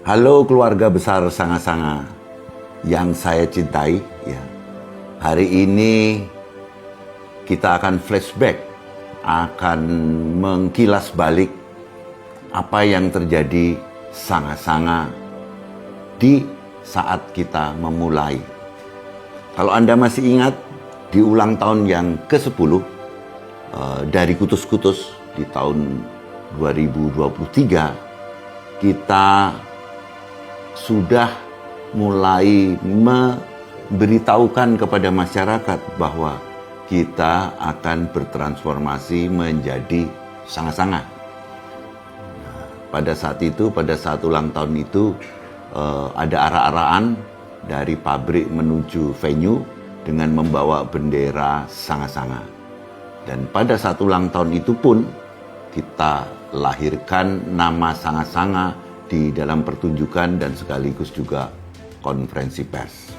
Halo keluarga besar Sanga-Sanga yang saya cintai, ya. Hari ini kita akan flashback, akan mengkilas balik apa yang terjadi Sanga-Sanga di saat kita memulai. Kalau Anda masih ingat, di ulang tahun yang ke-10 dari Kutus-Kutus di tahun 2023, kita sudah mulai memberitahukan kepada masyarakat bahwa kita akan bertransformasi menjadi Sanga-Sanga. Pada saat itu, pada saat ulang tahun itu, ada arah-arahan dari pabrik menuju venue dengan membawa bendera Sanga-Sanga. Dan pada saat ulang tahun itu pun, kita lahirkan nama Sanga-Sanga di dalam pertunjukan dan sekaligus juga konferensi pers.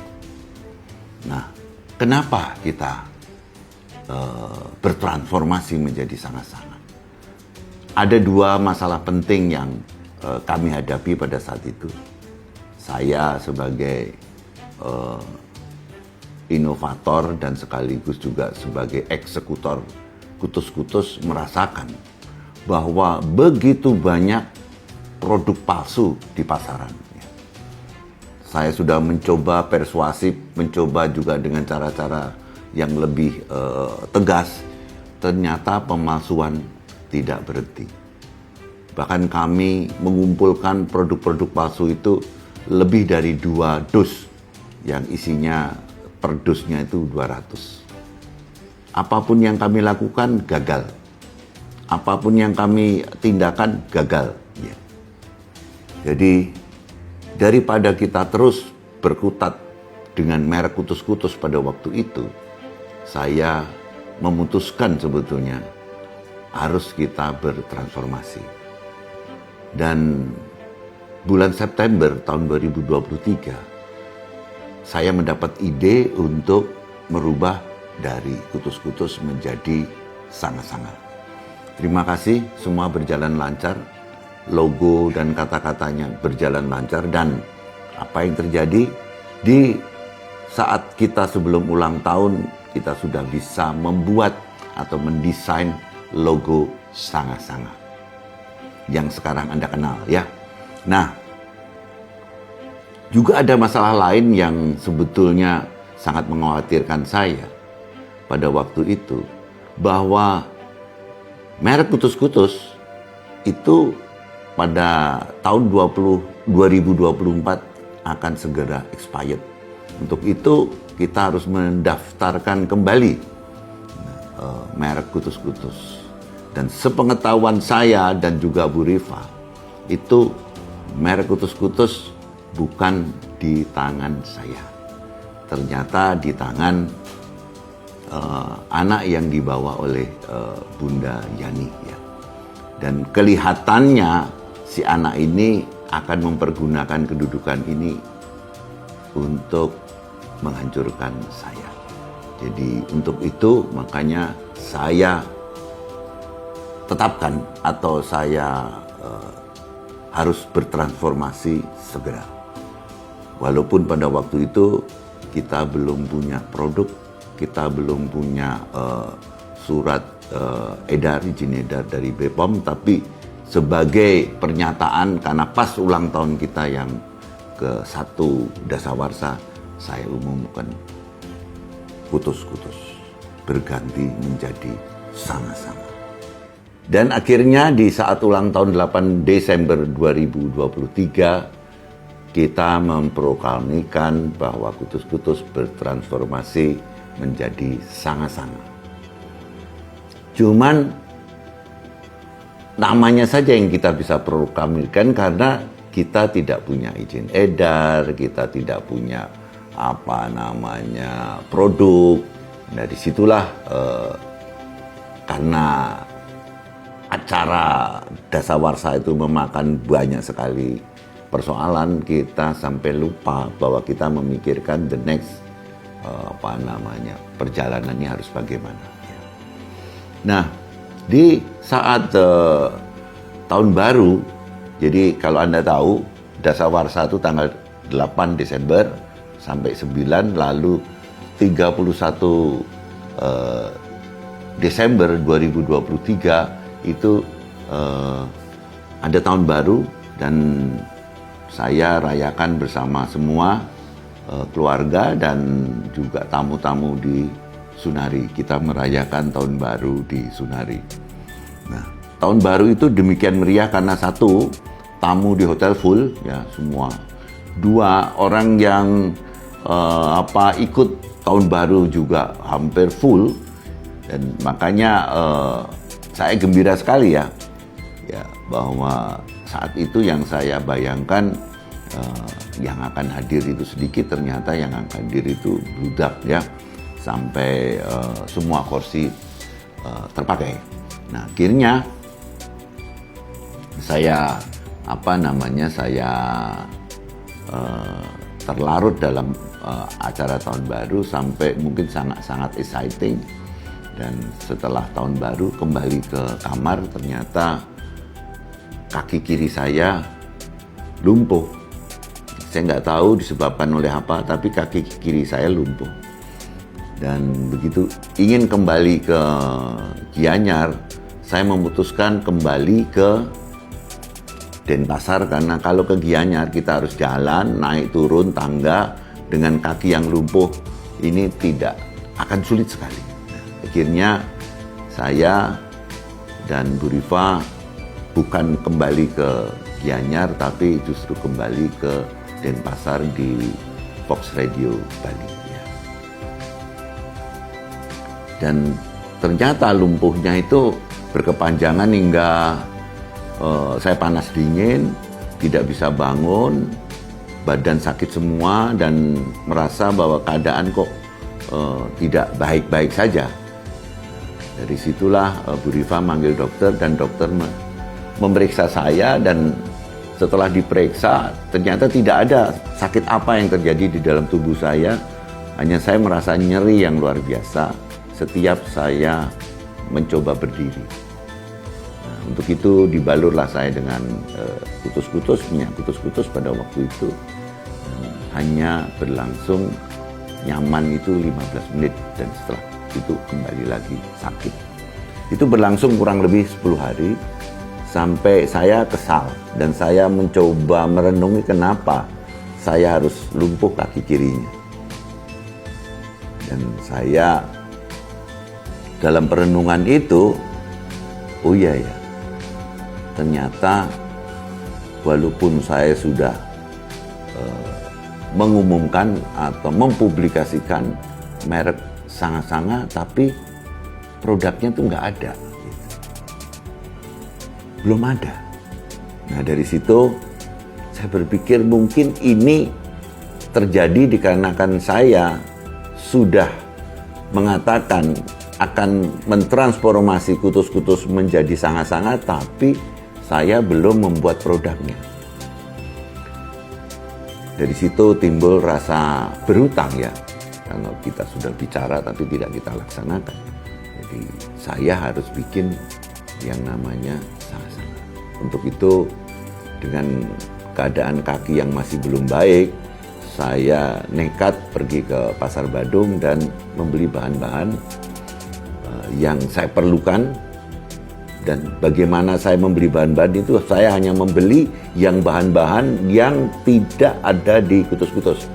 Nah, kenapa kita bertransformasi menjadi Sanga-Sanga? Ada dua masalah penting yang kami hadapi pada saat itu. Saya sebagai inovator dan sekaligus juga sebagai eksekutor Kutus-Kutus merasakan bahwa begitu banyak produk palsu di pasaran. Saya sudah mencoba persuasif, mencoba juga dengan cara-cara yang lebih tegas. Ternyata pemalsuan tidak berhenti. Bahkan kami mengumpulkan produk-produk palsu itu lebih dari 2 dus, yang isinya per dusnya itu 200. Apapun yang kami lakukan gagal. Apapun yang kami tindakan gagal. Jadi daripada kita terus berkutat dengan merek Kutus-Kutus pada waktu itu, saya memutuskan sebetulnya harus kita bertransformasi. Dan bulan September tahun 2023, saya mendapat ide untuk merubah dari Kutus-Kutus menjadi Sanga-Sanga. Terima kasih, semua berjalan lancar. Logo dan kata-katanya berjalan lancar, dan apa yang terjadi di saat kita sebelum ulang tahun, kita sudah bisa membuat atau mendesain logo Sanga-Sanga yang sekarang Anda kenal, ya. Nah, juga ada masalah lain yang sebetulnya sangat mengkhawatirkan saya pada waktu itu, bahwa merek Kutus-Kutus itu pada tahun 2024 akan segera expired. Untuk itu kita harus mendaftarkan kembali merek Kutus-Kutus. Dan sepengetahuan saya dan juga Bu Rifa, itu merek Kutus-Kutus bukan di tangan saya. Ternyata di tangan anak yang dibawa oleh Bunda Yani, ya. Dan kelihatannya si anak ini akan mempergunakan kedudukan ini untuk menghancurkan saya. Jadi untuk itu makanya saya tetapkan atau saya harus bertransformasi segera. Walaupun pada waktu itu kita belum punya produk, kita belum punya surat izin edar dari BPOM, tapi sebagai pernyataan karena pas ulang tahun kita yang ke-1 dasawarsa, saya umumkan Kutus-Kutus berganti menjadi Sanga-Sanga. Dan akhirnya di saat ulang tahun 8 Desember 2023, kita memproklamirkan bahwa Kutus-Kutus bertransformasi menjadi Sanga-Sanga. Cuman namanya saja yang kita bisa proklamirkan karena kita tidak punya izin edar, kita tidak punya produk. Nah, disitulah karena acara dasawarsa itu memakan banyak sekali persoalan, kita sampai lupa bahwa kita memikirkan the next perjalanannya harus bagaimana. Nah, di saat tahun baru, jadi kalau Anda tahu dasawarsa itu tanggal 8 Desember sampai 9, lalu 31 Desember 2023 itu ada tahun baru, dan saya rayakan bersama semua keluarga dan juga tamu-tamu di Sunari. Kita merayakan tahun baru di Sunari. Nah, tahun baru itu demikian meriah karena satu, tamu di hotel full ya semua. Dua, orang yang ikut tahun baru juga hampir full, dan makanya saya gembira sekali ya bahwa saat itu yang saya bayangkan yang akan hadir itu sedikit, ternyata yang akan hadir itu bludak ya, sampai semua kursi terpakai. Nah, akhirnya saya terlarut dalam acara tahun baru sampai mungkin sangat exciting. Dan setelah tahun baru kembali ke kamar, ternyata kaki kiri saya lumpuh. Saya nggak tahu disebabkan oleh apa, tapi kaki kiri saya lumpuh. Dan begitu ingin kembali ke Gianyar, saya memutuskan kembali ke Denpasar, karena kalau ke Gianyar kita harus jalan, naik turun tangga dengan kaki yang lumpuh, ini akan sulit sekali. Akhirnya saya dan Bu Rifa bukan kembali ke Gianyar, tapi justru kembali ke Denpasar di Fox Radio Bali. Dan ternyata lumpuhnya itu berkepanjangan hingga saya panas dingin, tidak bisa bangun, badan sakit semua, dan merasa bahwa keadaan kok tidak baik-baik saja. Dari situlah Bu Rifa manggil dokter, dan dokter memeriksa saya, dan setelah diperiksa ternyata tidak ada sakit apa yang terjadi di dalam tubuh saya, hanya saya merasa nyeri yang luar biasa setiap saya mencoba berdiri. Nah, untuk itu dibalurlah saya dengan minyak kutus-kutus pada waktu itu. Hanya berlangsung nyaman itu 15 menit, dan setelah itu kembali lagi sakit. Itu berlangsung kurang lebih 10 hari, sampai saya kesal, dan saya mencoba merenungi kenapa saya harus lumpuh kaki kirinya. Dan saya dalam perenungan itu, oh iya ya, ternyata walaupun saya sudah mengumumkan atau mempublikasikan merek Sanga-Sanga, tapi produknya tuh nggak ada, belum ada. Nah, dari situ saya berpikir mungkin ini terjadi dikarenakan saya sudah mengatakan akan mentransformasi kutus-kutus menjadi Sanga-Sanga, tapi saya belum membuat produknya. Dari situ timbul rasa berhutang ya, kalau kita sudah bicara tapi tidak kita laksanakan. Jadi saya harus bikin yang namanya Sanga-Sanga. Untuk itu, dengan keadaan kaki yang masih belum baik, saya nekat pergi ke Pasar Badung dan membeli bahan-bahan yang saya perlukan. Dan bagaimana saya membeli bahan-bahan itu, saya hanya membeli yang bahan-bahan yang tidak ada di kutus-kutus.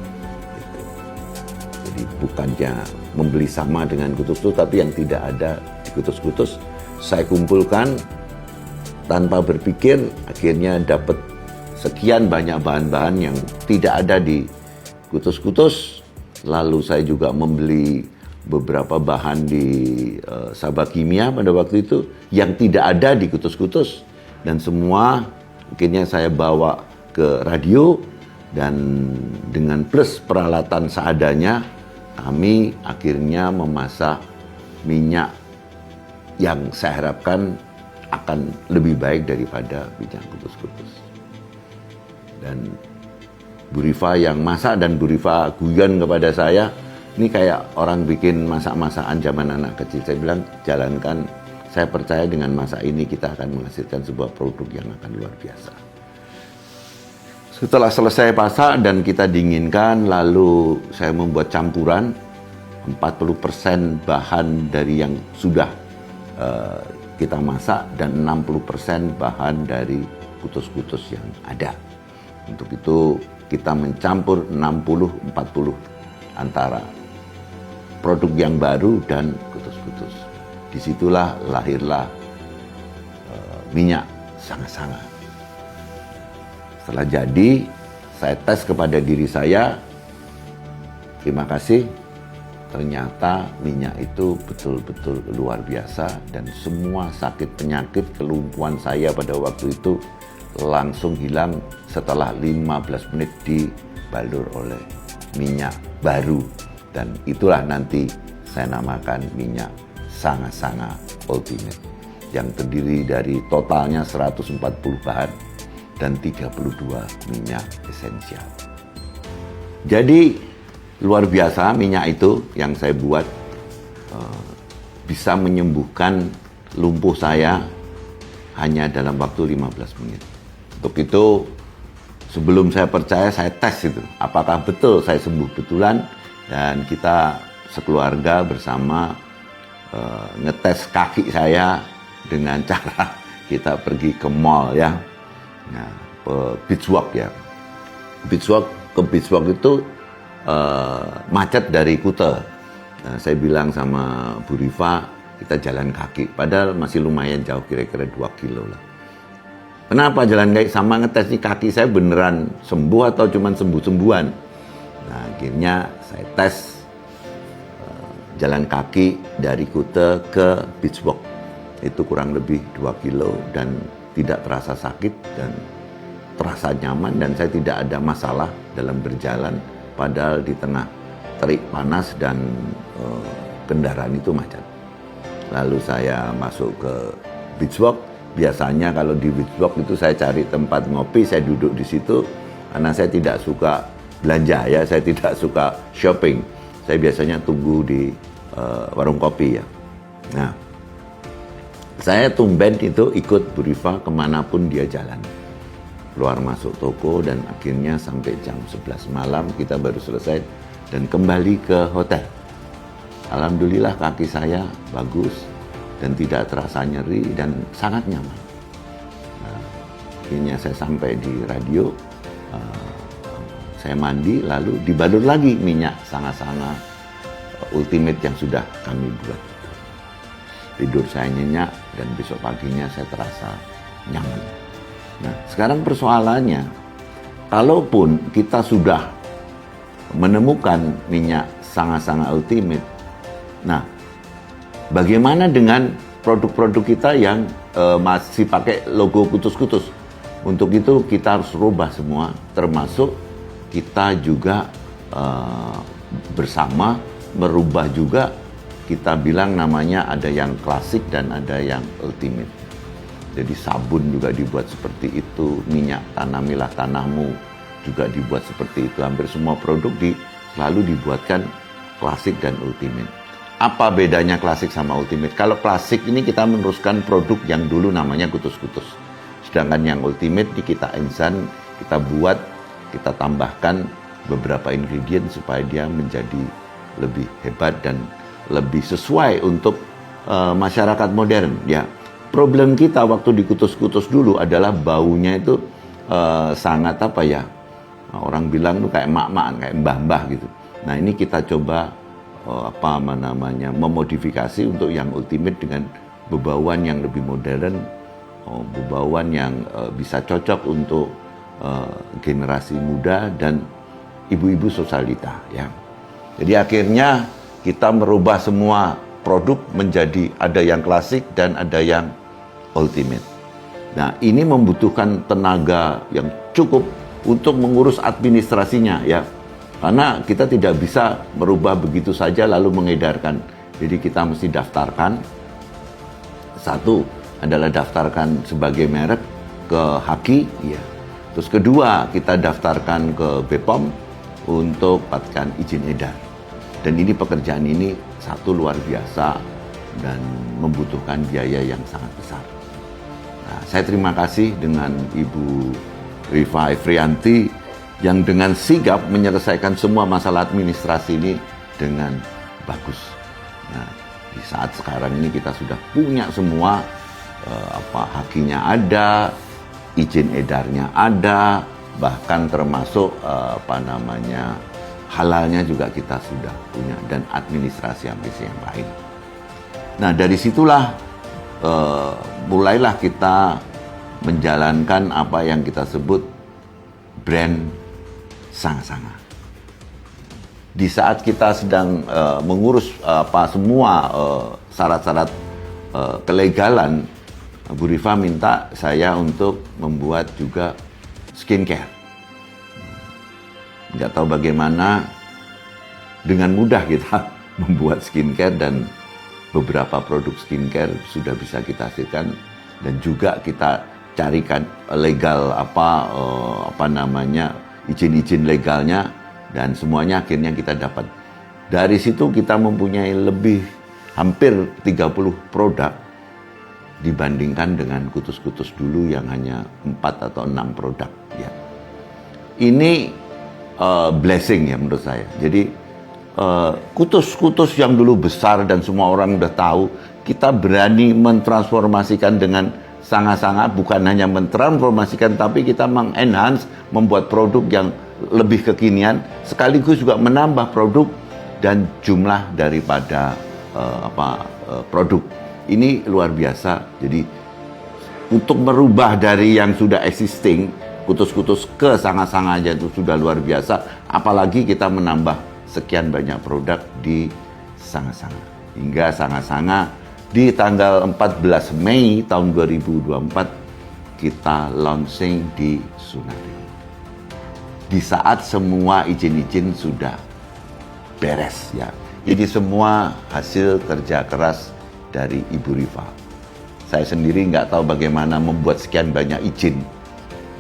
Jadi bukannya membeli sama dengan kutus-kutus, tapi yang tidak ada di kutus-kutus saya kumpulkan tanpa berpikir. Akhirnya dapat sekian banyak bahan-bahan yang tidak ada di kutus-kutus. Lalu saya juga membeli beberapa bahan di Sabah Kimia pada waktu itu yang tidak ada di kutus-kutus, dan semua akhirnya saya bawa ke radio, dan dengan plus peralatan seadanya kami akhirnya memasak minyak yang saya harapkan akan lebih baik daripada minyak kutus-kutus. Dan Bu Rifa yang masak, dan Bu Rifa guyon kepada saya, ini kayak orang bikin masak-masakan zaman anak kecil. Saya bilang, jalankan. Saya percaya dengan masak ini kita akan menghasilkan sebuah produk yang akan luar biasa. Setelah selesai pasak dan kita dinginkan, lalu saya membuat campuran 40% bahan dari yang sudah kita masak dan 60% bahan dari kutus-kutus yang ada. Untuk itu kita mencampur 60-40 antara produk yang baru dan kutus-kutus. Disitulah lahirlah minyak sanga-sanga. Setelah jadi, saya tes kepada diri saya, terima kasih, ternyata minyak itu betul-betul luar biasa dan semua sakit penyakit kelumpuhan saya pada waktu itu langsung hilang setelah 15 menit dibalur oleh minyak baru. Dan itulah nanti saya namakan minyak sanga-sanga ultimate yang terdiri dari totalnya 140 bahan dan 32 minyak esensial. Jadi luar biasa minyak itu yang saya buat bisa menyembuhkan lumpuh saya hanya dalam waktu 15 menit. Untuk itu sebelum saya percaya saya tes itu apakah betul saya sembuh betulan, dan kita sekeluarga bersama ngetes kaki saya dengan cara kita pergi ke mall ya. Nah, beach walk ya. Ke beach walk itu macet dari Kuta. Nah, saya bilang sama Bu Rifa, kita jalan kaki. Padahal masih lumayan jauh, kira-kira 2 kilo lah. Kenapa jalan kaki? Sama ngetes nih kaki saya beneran sembuh atau cuma sembuh-sembuhan. Nah, akhirnya saya tes jalan kaki dari Kuta ke beach walk. Itu kurang lebih 2 kilo dan tidak terasa sakit dan terasa nyaman, dan saya tidak ada masalah dalam berjalan padahal di tengah terik panas dan kendaraan itu macet. Lalu saya masuk ke beach walk. Biasanya kalau di beach walk itu saya cari tempat ngopi, saya duduk di situ karena saya tidak suka belanja ya, saya tidak suka shopping. Saya biasanya tunggu di warung kopi ya. Nah, saya tumben itu ikut Bu Rifa kemanapun dia jalan. Keluar masuk toko dan akhirnya sampai jam 11 malam kita baru selesai dan kembali ke hotel. Alhamdulillah kaki saya bagus dan tidak terasa nyeri dan sangat nyaman. Nah, akhirnya saya sampai di radio, saya mandi lalu dibalur lagi minyak sanga-sanga ultimate yang sudah kami buat. Tidur saya nyenyak dan besok paginya saya terasa nyaman. Nah, sekarang persoalannya, kalaupun kita sudah menemukan minyak sanga-sanga ultimate, nah, bagaimana dengan produk-produk kita yang masih pakai logo kutus-kutus? Untuk itu kita harus rubah semua, termasuk kita juga bersama merubah juga. Kita bilang namanya ada yang klasik dan ada yang ultimate. Jadi sabun juga dibuat seperti itu, minyak tanamilah tanahmu juga dibuat seperti itu. Hampir semua produk selalu dibuatkan klasik dan ultimate. Apa bedanya klasik sama ultimate? Kalau klasik ini kita meneruskan produk yang dulu namanya kutus-kutus. Sedangkan yang ultimate ini kita ensan, kita buat, kita tambahkan beberapa ingredient supaya dia menjadi lebih hebat dan lebih sesuai untuk masyarakat modern ya. Problem kita waktu di kutus-kutus dulu adalah baunya itu sangat apa ya, orang bilang tuh kayak mak-mak, kayak mbah-mbah gitu. Nah, ini kita coba memodifikasi untuk yang ultimate dengan bebauan yang lebih modern, bebauan yang bisa cocok untuk generasi muda dan ibu-ibu sosialita ya. Jadi akhirnya kita merubah semua produk menjadi ada yang klasik dan ada yang ultimate. Nah, ini membutuhkan tenaga yang cukup untuk mengurus administrasinya ya. Karena kita tidak bisa merubah begitu saja lalu mengedarkan. Jadi kita mesti daftarkan. Satu adalah daftarkan sebagai merek ke HAKI ya. Terus kedua, kita daftarkan ke BPOM untuk dapatkan izin edar. Dan ini pekerjaan ini satu luar biasa dan membutuhkan biaya yang sangat besar. Nah, saya terima kasih dengan Ibu Rifa Efrianti yang dengan sigap menyelesaikan semua masalah administrasi ini dengan bagus. Nah, di saat sekarang ini kita sudah punya semua hakinya ada, izin edarnya ada, bahkan termasuk halalnya juga kita sudah punya, dan administrasi yang lain. Nah, dari situlah mulailah kita menjalankan apa yang kita sebut brand Sanga-Sanga. Di saat kita sedang mengurus semua syarat-syarat kelegalan, Bu Rifa minta saya untuk membuat juga skincare. Nggak tahu bagaimana dengan mudah kita membuat skincare, dan beberapa produk skincare sudah bisa kita hasilkan, dan juga kita carikan legal izin-izin legalnya, dan semuanya akhirnya kita dapat. Dari situ kita mempunyai hampir 30 produk dibandingkan dengan kutus-kutus dulu yang hanya 4 atau 6 produk ya. Ini blessing ya menurut saya. Jadi kutus-kutus yang dulu besar dan semua orang udah tahu, kita berani mentransformasikan dengan Sanga-Sanga, bukan hanya mentransformasikan, tapi kita mengenhance, membuat produk yang lebih kekinian, sekaligus juga menambah produk dan jumlah daripada produk. Ini luar biasa. Jadi untuk merubah dari yang sudah existing, kutus-kutus ke Sanga-Sanga aja itu sudah luar biasa, apalagi kita menambah sekian banyak produk di Sanga-Sanga. Hingga Sanga-Sanga di tanggal 14 Mei tahun 2024 kita launching di Sunari. Di saat semua izin-izin sudah beres ya. Jadi semua hasil kerja keras dari Ibu Rifa. Saya sendiri nggak tahu bagaimana membuat sekian banyak izin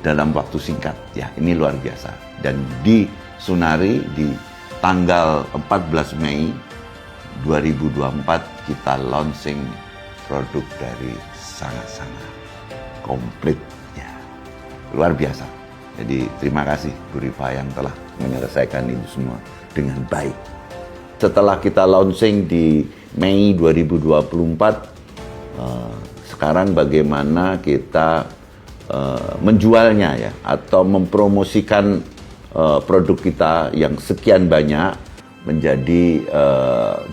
dalam waktu singkat. Ya, ini luar biasa. Dan di Sunari di tanggal 14 Mei 2024 kita launching produk dari Sanga-Sanga komplit ya. Luar biasa. Jadi terima kasih Bu Rifa yang telah menyelesaikan itu semua dengan baik. Setelah kita launching di Mei 2024, sekarang bagaimana kita menjualnya ya, atau mempromosikan produk kita yang sekian banyak menjadi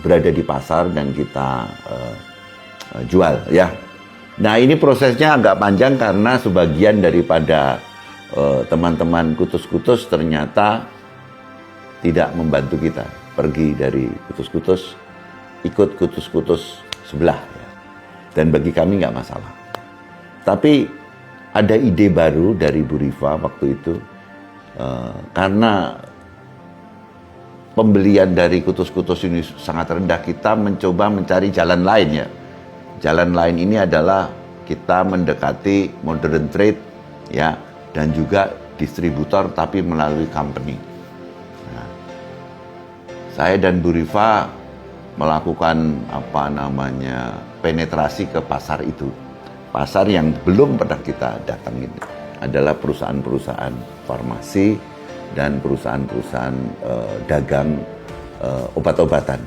berada di pasar dan kita jual ya. Nah, ini prosesnya agak panjang karena sebagian daripada teman-teman kutus-kutus ternyata tidak membantu kita, pergi dari kutus-kutus ikut kutus-kutus sebelah ya. Dan bagi kami nggak masalah. Tapi ada ide baru dari Bu Rifa waktu itu, karena pembelian dari kutus-kutus ini sangat rendah, kita mencoba mencari jalan lain ya. Jalan lain ini adalah kita mendekati modern trade ya, dan juga distributor tapi melalui company. Nah, saya dan Bu Rifa melakukan penetrasi ke pasar itu. Pasar yang belum pernah kita datangin adalah perusahaan-perusahaan farmasi dan perusahaan-perusahaan dagang obat-obatan.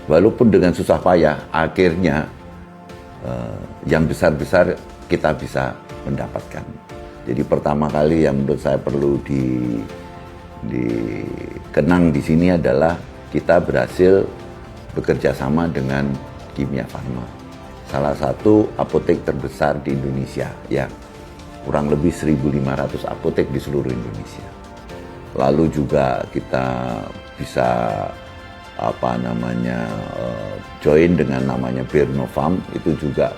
Walaupun dengan susah payah, akhirnya yang besar-besar kita bisa mendapatkan. Jadi pertama kali yang menurut saya perlu dikenang di sini adalah kita berhasil bekerja sama dengan Kimia Farma, salah satu apotek terbesar di Indonesia ya. Kurang lebih 1.500 apotek di seluruh Indonesia. Lalu juga kita bisa join dengan namanya Birnofarm, itu juga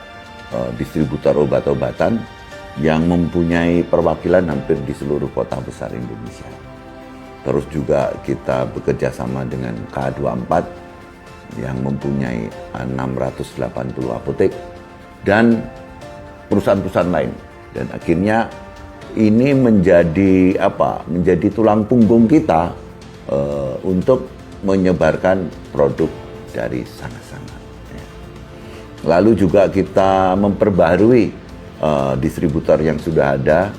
distributor obat-obatan yang mempunyai perwakilan hampir di seluruh kota besar Indonesia. Terus juga kita bekerja sama dengan K24 yang mempunyai 680 apotek dan perusahaan-perusahaan lain. Dan akhirnya ini menjadi tulang punggung kita untuk menyebarkan produk dari Sanga-Sanga. Lalu juga kita memperbaharui distributor yang sudah ada,